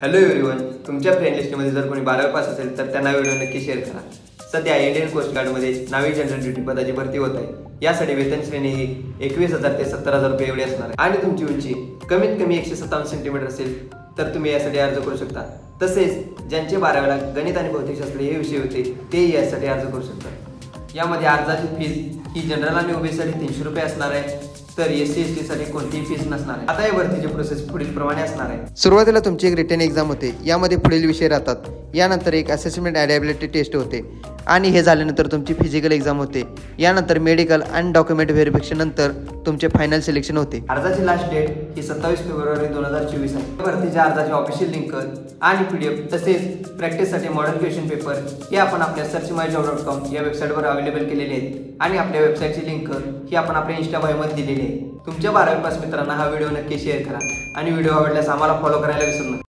Hello everyone, तुमच्या friend लिस्टमध्ये जर कोणी 12वी पास असेल तर त्यांना व्हिडिओ नक्की शेअर करा। सध्या इंडियन कोस्ट गार्डमध्ये नाविक जनरल ड्युटी पदाची भरती होत आहे। यासाठी वेतन श्रेणी ही 21,000 ते 70,000 रुपये एवढी असणार आहे आणि तुमची उंची कमीत कमी 157 सेंटीमीटर असेल तर तुम्ही यासाठी अर्ज करू शकता। तसेच ज्यांचे 12वीला गणित आणि भौतिकशास्त्र हे विषय होते ते यासाठी अर्ज करू शकतात। यामध्ये अर्जाची फीस ही जनरल आणि ओबीसीसाठी 300 रुपये असणार आहे, तर एससी एसटी साठी कोणतीही फीस नसणार आहे। आता या भरतीची प्रोसेस पुढील प्रमाणे असणार आहे। सुरुवातीला तुमची एक रिटन एक्झाम होते, यामध्ये पुढील विषय राहतात। यानंतर एक असेसमेंट ॲडेबिलिटी टेस्ट होते आणि हे झाल्यानंतर तुमची फिजिकल एक्झाम होते। यानंतर मेडिकल आणि डॉक्युमेंट व्हेरिफिकेशन नंतर तुमचे फायनल सिलेक्शन होते। अर्जाची लास्ट डेट ही 27 फेब्रुवारी 2024 आहे। भरतीच्या अर्जाची ऑफिशियल लिंक आणि PDF तसेच प्रॅक्टिससाठी मॉडेल क्वेश्चन पेपर हे आपण आपल्या searchmyjob.com या वेबसाईटवर अवेलेबल केलेले आहेत आणि आपल्या वेबसाईटची लिंक ही आपण आपल्या इंस्टा बायोमध्ये दिलेली आहे। तुमच्या 12वी पास मित्रांना हा व्हिडिओ नक्की शेअर करा आणि व्हिडिओ आवडल्यास आम्हाला फॉलो करायला विसरू नका।